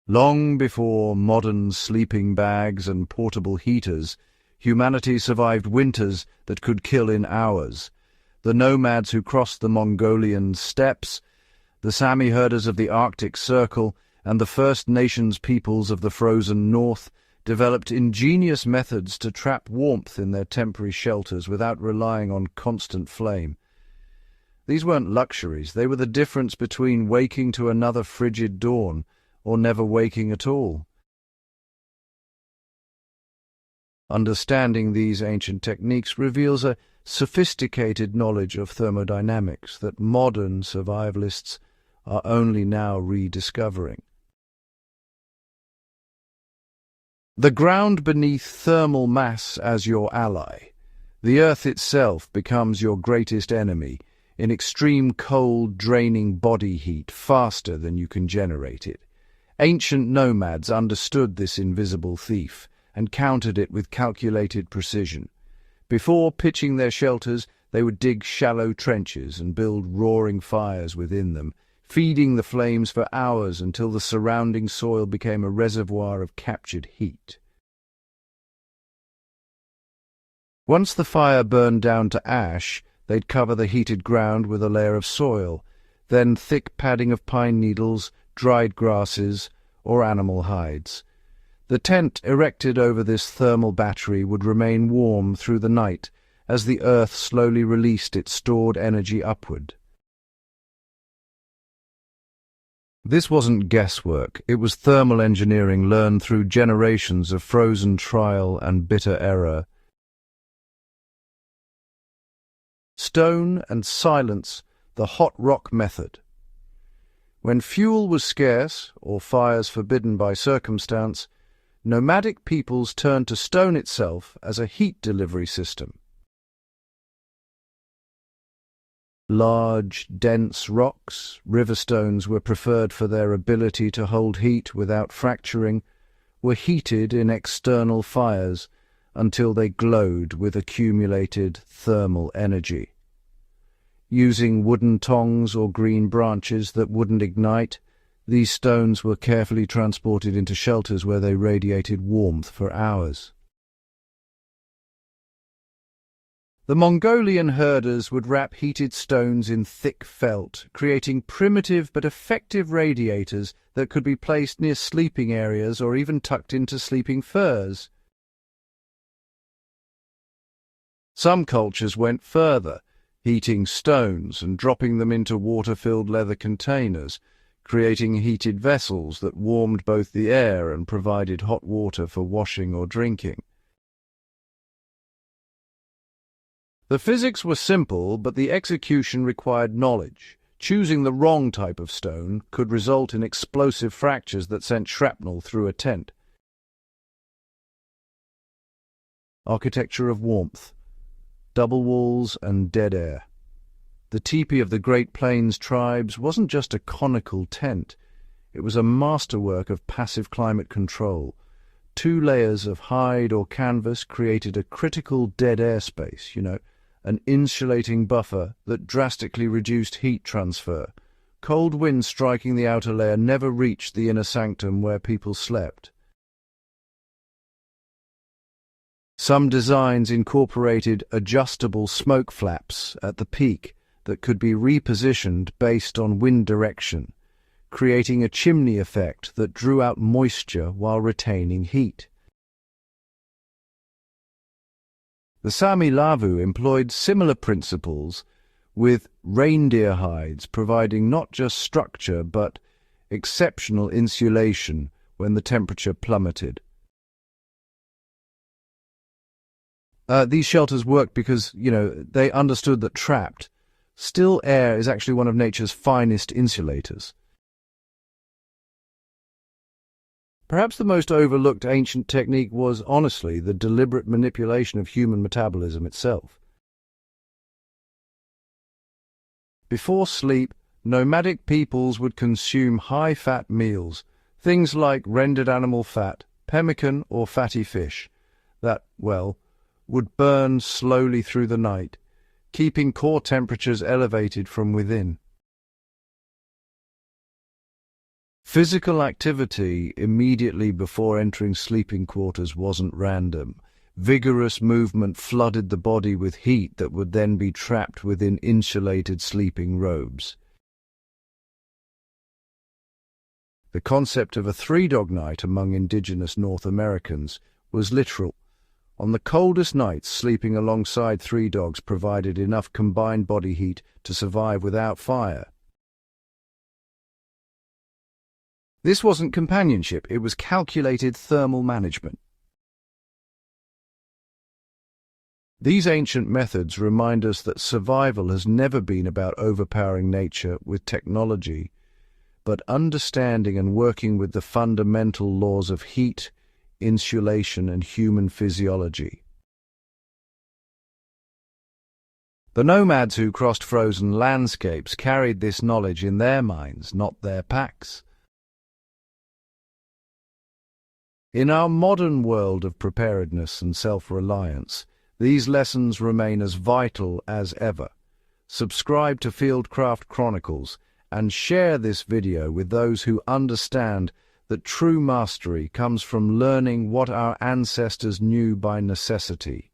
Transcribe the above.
Long before modern sleeping bags and portable heaters, humanity survived winters that could kill in hours. The nomads who crossed the Mongolian steppes, the Sami herders of the Arctic Circle, and the First Nations peoples of the frozen north developed ingenious methods to trap warmth in their temporary shelters without relying on constant flame. These weren't luxuries, they were the difference between waking to another frigid dawn or never waking at all. Understanding these ancient techniques reveals a sophisticated knowledge of thermodynamics that modern survivalists are only now rediscovering. The ground beneath thermal mass as your ally. The earth itself becomes your greatest enemy in extreme cold, draining body heat faster than you can generate it. Ancient nomads understood this invisible thief and countered it with calculated precision. Before pitching their shelters, they would dig shallow trenches and build roaring fires within them, feeding the flames for hours until the surrounding soil became a reservoir of captured heat. Once the fire burned down to ash, they'd cover the heated ground with a layer of soil, then thick padding of pine needles, dried grasses, or animal hides. The tent erected over this thermal battery would remain warm through the night as the earth slowly released its stored energy upward. This wasn't guesswork, it was thermal engineering learned through generations of frozen trial and bitter error. Stone and silence, the hot rock method. When fuel was scarce, or fires forbidden by circumstance, nomadic peoples turned to stone itself as a heat delivery system. Large, dense rocks, river stones were preferred for their ability to hold heat without fracturing, were heated in external fires until they glowed with accumulated thermal energy. Using wooden tongs or green branches that wouldn't ignite, these stones were carefully transported into shelters where they radiated warmth for hours. The Mongolian herders would wrap heated stones in thick felt, creating primitive but effective radiators that could be placed near sleeping areas or even tucked into sleeping furs. Some cultures went further, heating stones and dropping them into water-filled leather containers, creating heated vessels that warmed both the air and provided hot water for washing or drinking. The physics were simple, but the execution required knowledge. Choosing the wrong type of stone could result in explosive fractures that sent shrapnel through a tent. Architecture of warmth. Double walls and dead air. The teepee of the Great Plains tribes wasn't just a conical tent. It was a masterwork of passive climate control. 2 layers of hide or canvas created a critical dead air space, an insulating buffer that drastically reduced heat transfer. Cold winds striking the outer layer never reached the inner sanctum where people slept. Some designs incorporated adjustable smoke flaps at the peak that could be repositioned based on wind direction, creating a chimney effect that drew out moisture while retaining heat. The Sami Lavu employed similar principles, with reindeer hides providing not just structure but exceptional insulation when the temperature plummeted. These shelters worked because, they understood that trapped, still air is actually one of nature's finest insulators. Perhaps the most overlooked ancient technique was, honestly, the deliberate manipulation of human metabolism itself. Before sleep, nomadic peoples would consume high-fat meals, things like rendered animal fat, pemmican or fatty fish, that, would burn slowly through the night, keeping core temperatures elevated from within. Physical activity immediately before entering sleeping quarters wasn't random. Vigorous movement flooded the body with heat that would then be trapped within insulated sleeping robes. The concept of a three-dog night among indigenous North Americans was literal. On the coldest nights, sleeping alongside three dogs provided enough combined body heat to survive without fire. This wasn't companionship, it was calculated thermal management. These ancient methods remind us that survival has never been about overpowering nature with technology, but understanding and working with the fundamental laws of heat, insulation, and human physiology. The nomads who crossed frozen landscapes carried this knowledge in their minds, not their packs. In our modern world of preparedness and self-reliance, these lessons remain as vital as ever. Subscribe to Fieldcraft Chronicles and share this video with those who understand that true mastery comes from learning what our ancestors knew by necessity.